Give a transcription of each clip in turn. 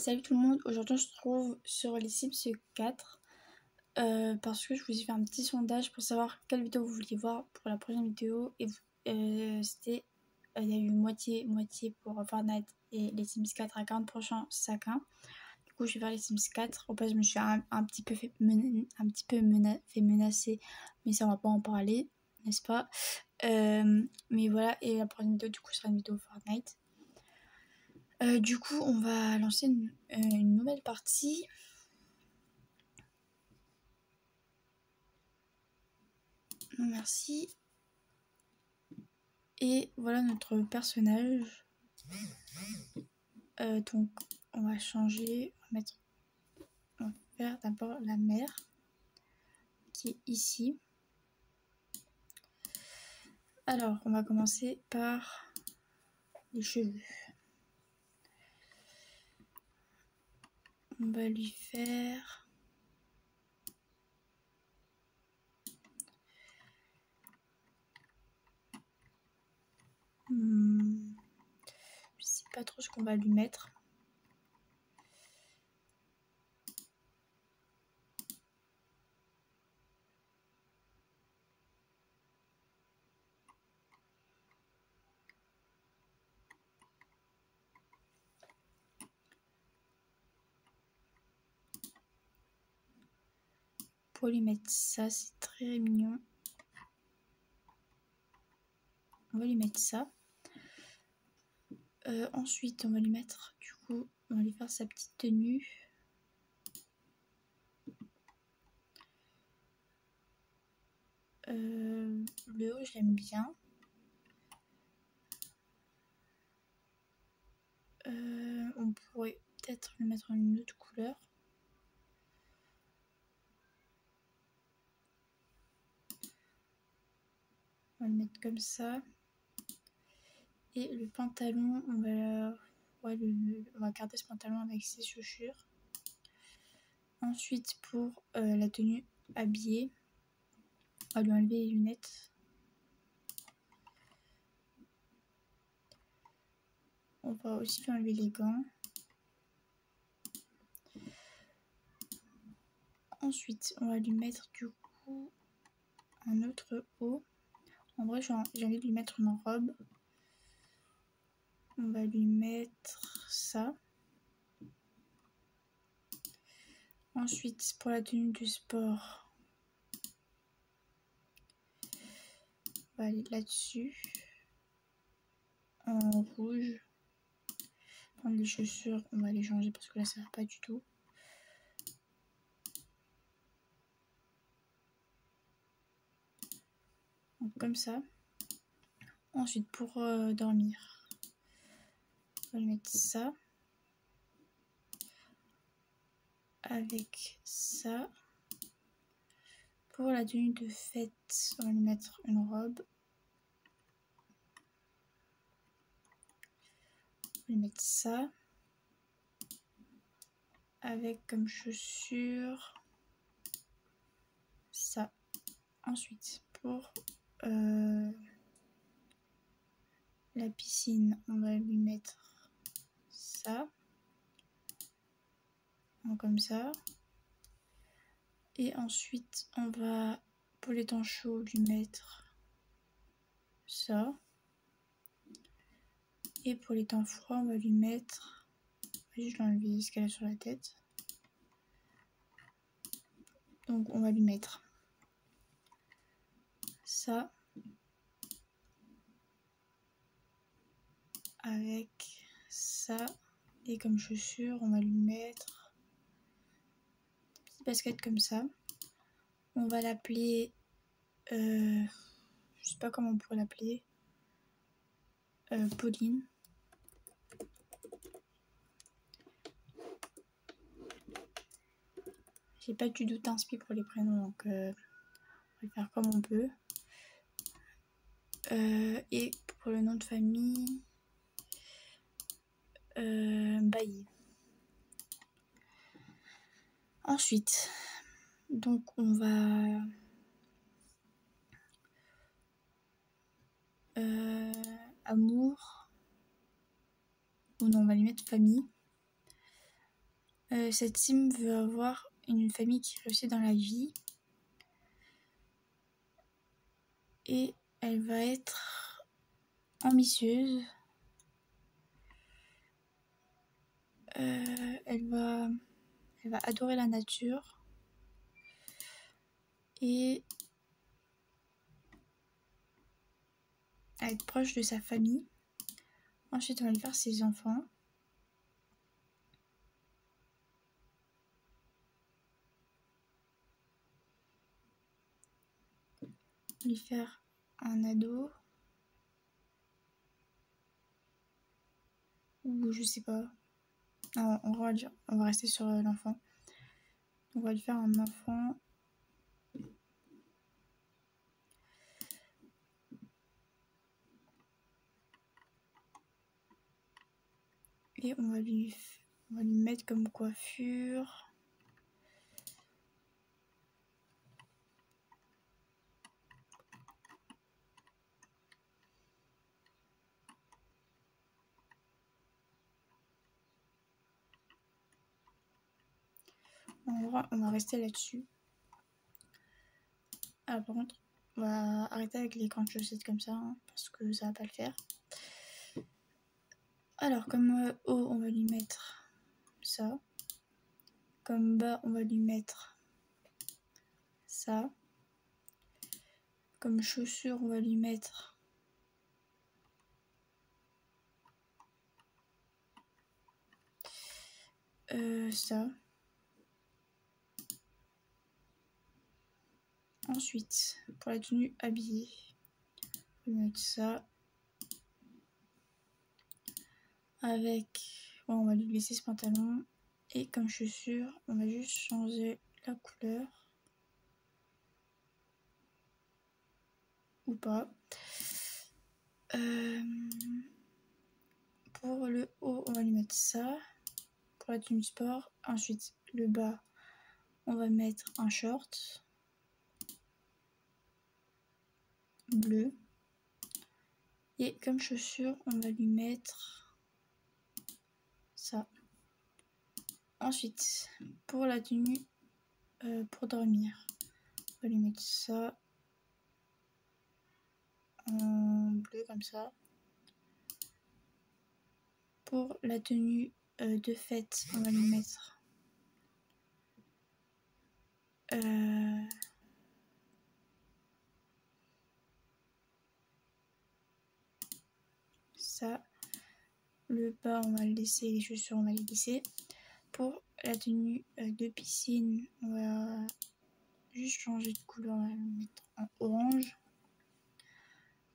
Salut tout le monde, aujourd'hui on se retrouve sur les Sims 4 parce que je vous ai fait un petit sondage pour savoir quelle vidéo vous vouliez voir pour la prochaine vidéo et c'était il y a eu moitié pour Fortnite et les Sims 4 à 40% chacun. Du coup je vais faire les Sims 4, au passage je me suis un petit peu fait menacer, mais ça on va pas en parler, n'est-ce pas? Mais voilà, et la prochaine vidéo du coup sera une vidéo Fortnite. Du coup, on va lancer une nouvelle partie. Non, merci. Et voilà notre personnage. Donc, on va changer. On va faire d'abord la mère qui est ici. Alors, on va commencer par les cheveux. On va lui faire... je sais pas trop ce qu'on va lui mettre. Pour lui mettre ça, c'est très mignon. On va lui mettre ça. Ensuite, on va lui mettre, du coup, on va lui faire sa petite tenue. Le haut, je l'aime bien. On pourrait peut-être lui mettre une autre couleur. On va le mettre comme ça. Et le pantalon, on va garder ce pantalon avec ses chaussures. Ensuite, pour la tenue habillée, on va lui enlever les lunettes. On va aussi lui enlever les gants. Ensuite, on va lui mettre du coup un autre haut. En vrai, j'ai envie de lui mettre une robe. On va lui mettre ça. Ensuite, pour la tenue du sport, on va aller là-dessus. En rouge. Prendre les chaussures, on va les changer parce que là, ça va pas du tout. Donc, comme ça. Ensuite, pour dormir, on va lui mettre ça. Avec ça. Pour la tenue de fête, on va lui mettre une robe. On va lui mettre ça. Avec comme chaussure ça. Ensuite, pour la piscine, on va lui mettre ça. Donc, comme ça. Et ensuite, on va, pour les temps chauds, lui mettre ça. Et pour les temps froids, on va lui mettre... Je vais enlever ce qu'elle a sur la tête. Donc, on va lui mettre ça. Avec ça. Et comme chaussure, on va lui mettre une petite basket comme ça. On va l'appeler... je sais pas comment on pourrait l'appeler. Pauline. J'ai pas du tout inspi pour les prénoms, donc on va faire comme on peut. Et pour le nom de famille, Bailly. Ensuite, donc on va amour. Ou non, on va lui mettre famille. Cette sim veut avoir une famille qui réussit dans la vie. Et elle va être ambitieuse. Elle va adorer la nature. Et être proche de sa famille. Ensuite, on va lui faire ses enfants. On va lui faire un ado. Ou je sais pas. Non, on va rester sur l'enfant. On va lui faire un enfant. Et on va lui mettre comme coiffure. On va rester là-dessus. Ah, par contre, on va arrêter avec les grandes chaussettes comme ça, hein, parce que ça va pas le faire. Alors, comme haut, on va lui mettre ça. Comme bas, on va lui mettre ça. Comme chaussure, on va lui mettre ça. Ensuite, pour la tenue habillée, on va mettre ça. Avec, bon, on va lui laisser ce pantalon. Et comme chaussure, on va juste changer la couleur. Ou pas. Pour le haut, on va lui mettre ça. Pour la tenue sport. Ensuite, le bas, on va mettre un short bleu. Et comme chaussure, on va lui mettre ça. Ensuite, pour la tenue pour dormir, on va lui mettre ça en bleu comme ça. Pour la tenue de fête, on va lui mettre ça. Le bas, on va le laisser, les chaussures, on va les laisser. Pour la tenue de piscine, on va juste changer de couleur, on va le mettre en orange.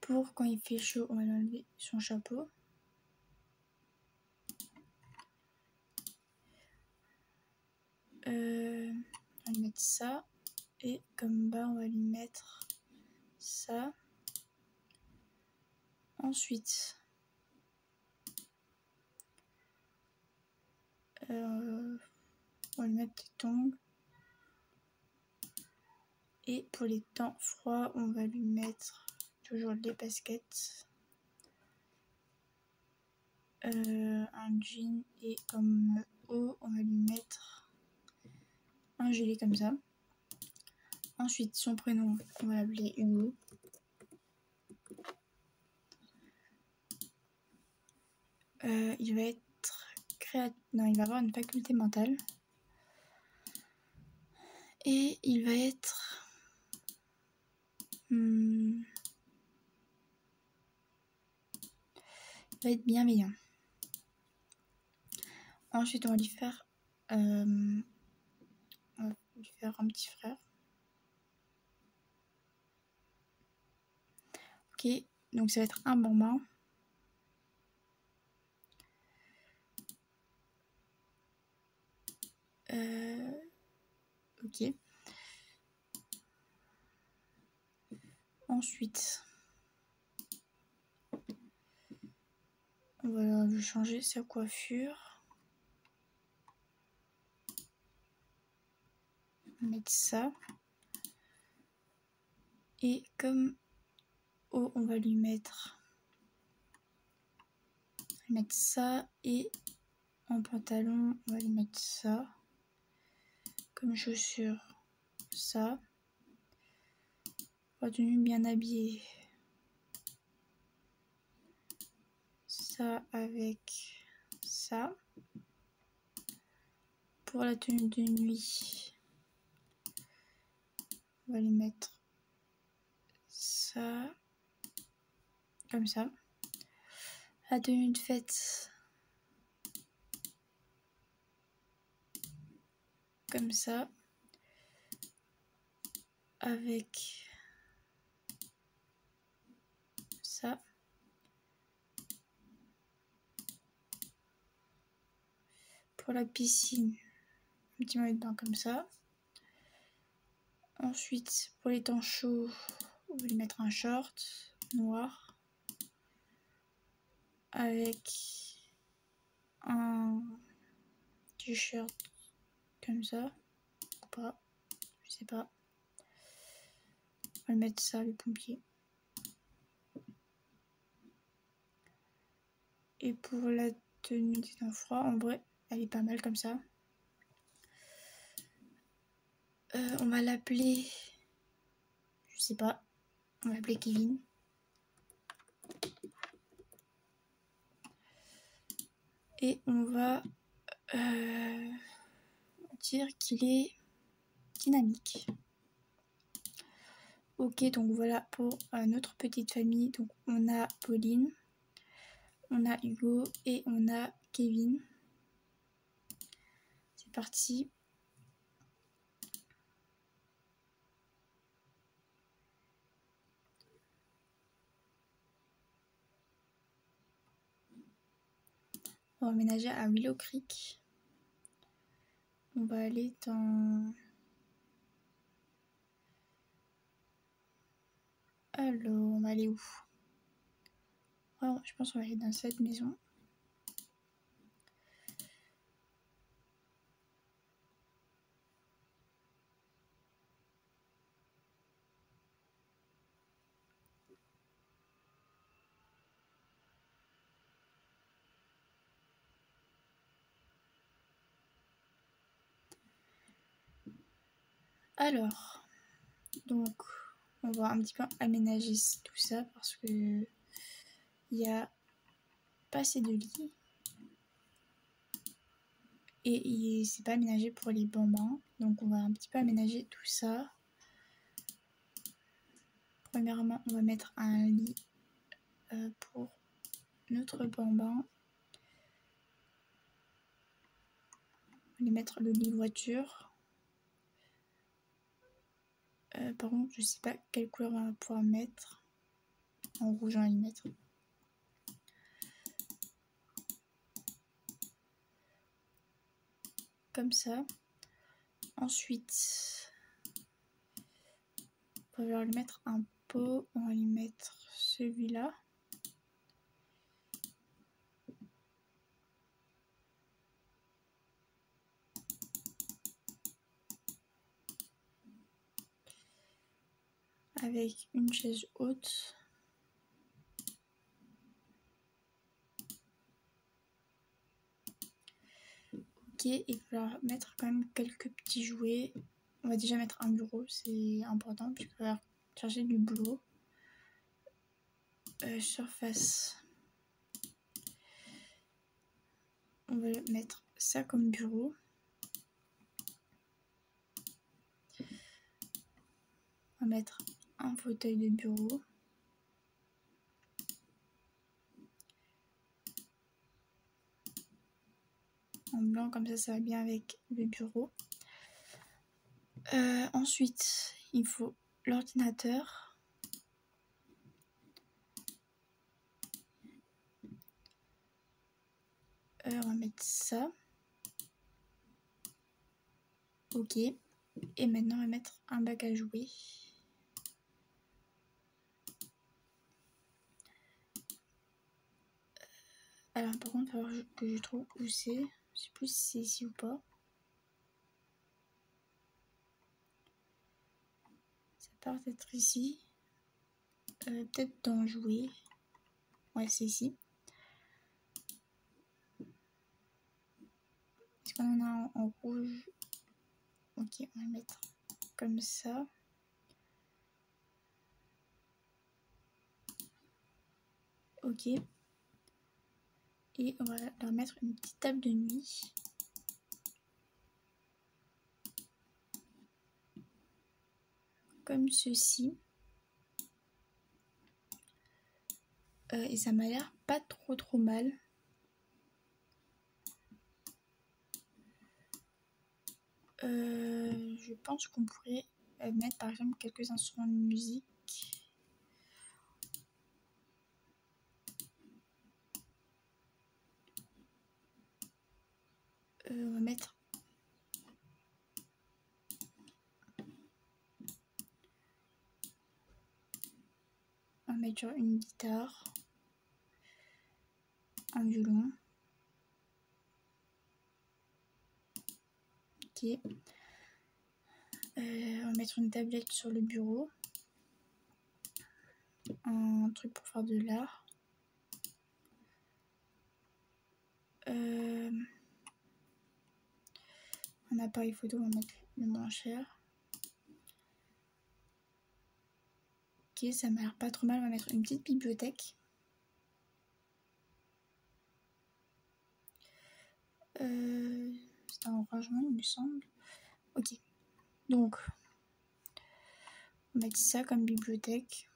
Pour quand il fait chaud, on va lui enlever son chapeau. On va lui mettre ça. Et comme bas, on va lui mettre ça. Ensuite, on va lui mettre des tongs. Et pour les temps froids, on va lui mettre toujours des baskets. Un jean et comme haut, on va lui mettre un gilet comme ça. Ensuite, son prénom, on va l'appeler Hugo. Il va être non, il va avoir une faculté mentale. Et il va être bienveillant. Ensuite, on va lui faire un petit frère. Ok, donc ça va être un bambin. Ok. Ensuite, on va lui changer sa coiffure. On va mettre ça. Et comme haut, on va lui mettre ça et En pantalon, on va lui mettre ça. Comme chaussures, ça. Pour la tenue bien habillée. Ça avec ça. Pour la tenue de nuit, on va lui mettre ça. Comme ça. La tenue de fête. Comme ça. Avec ça. Pour la piscine, un petit maillot de bain comme ça. Ensuite, pour les temps chauds, on va lui mettre un short noir avec un t-shirt comme ça, ou pas, je sais pas. On va lui mettre ça, le pompier. Et pour la tenue des temps froids, en vrai, elle est pas mal comme ça. On va l'appeler, je sais pas, on va l'appeler Kevin. Et on va dire qu'il est dynamique. Ok, donc voilà pour notre petite famille. Donc on a Pauline, on a Hugo et on a Kevin. C'est parti. On va emménager à Willow Creek. On va aller dans... Alors, on va aller où? Je pense qu'on va aller dans cette maison. Alors, donc, on va un petit peu aménager tout ça parce que il y a pas assez de lits. Et c'est pas aménagé pour les bambins. Donc on va un petit peu aménager tout ça. Premièrement, on va mettre un lit pour notre bambin. On va mettre le lit voiture. Par contre, je sais pas quelle couleur on va pouvoir mettre. En rouge, on va y mettre. Comme ça. Ensuite, on va lui mettre un pot. On va lui mettre celui-là. Avec une chaise haute. Ok, il va falloir mettre quand même quelques petits jouets. On va déjà mettre un bureau, c'est important puisqu'il va chercher du boulot. Surface. On va mettre ça comme bureau. On va mettre un fauteuil de bureau. En blanc, comme ça va bien avec le bureau. Ensuite, il faut l'ordinateur. On va mettre ça. Ok. Et maintenant, on va mettre un bac à jouer. Alors, par contre, il va falloir que je trouve où c'est. Je sais plus si c'est ici ou pas. Ça part d'être ici. Peut-être dans jouer. Ouais, c'est ici. Est-ce qu'on en a en rouge? Ok, on va le mettre comme ça. Ok. Et on va leur mettre une petite table de nuit. Comme ceci. Et ça m'a l'air pas trop mal. Je pense qu'on pourrait mettre par exemple quelques instruments de musique. On va mettre genre une guitare, un violon. Ok. On va mettre une tablette sur le bureau. Un truc pour faire de l'art. Un appareil photo, on va mettre le moins cher. Ok, ça m'a l'air pas trop mal. On va mettre une petite bibliothèque. C'est un rangement, il me semble. Ok. Donc, on va mettre ça comme bibliothèque.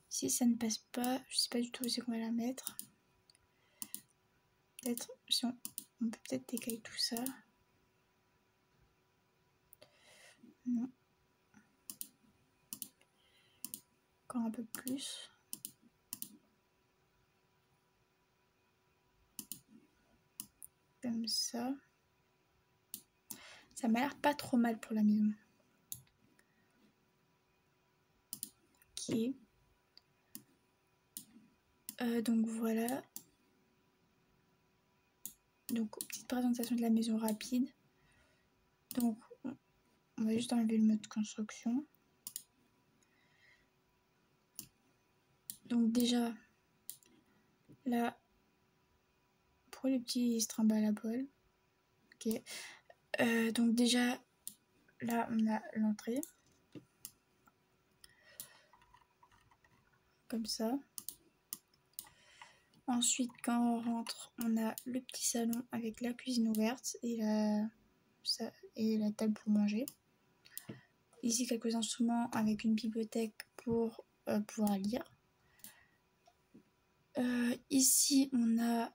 Si ça ne passe pas, je sais pas du tout où c'est qu'on va la mettre. Peut-être, si on peut peut-être décaler tout ça. Non. Encore un peu plus. Comme ça. Ça m'a l'air pas trop mal pour la maison. Ok. Donc voilà. Donc petite présentation de la maison rapide. Donc on va juste enlever le mode construction. Donc déjà là pour les petits strimbales à poil. Ok. Donc déjà là on a l'entrée. Comme ça. Ensuite, quand on rentre, on a le petit salon avec la cuisine ouverte et la table pour manger. Ici, quelques instruments avec une bibliothèque pour pouvoir lire. Ici, on a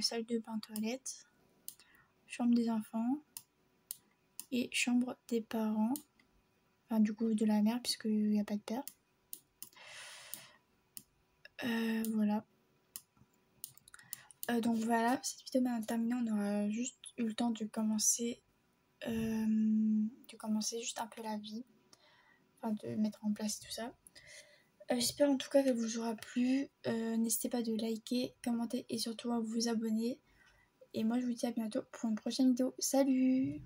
salle de bain, toilette, chambre des enfants et chambre des parents. Enfin, du coup, de la mère, puisqu'il n'y a pas de père. Voilà. Donc voilà, cette vidéo est terminée. On aura juste eu le temps de commencer juste un peu la vie, enfin de mettre en place tout ça. J'espère en tout cas qu'elle vous aura plu. N'hésitez pas de liker, commenter et surtout à vous abonner. Et moi je vous dis à bientôt pour une prochaine vidéo. Salut!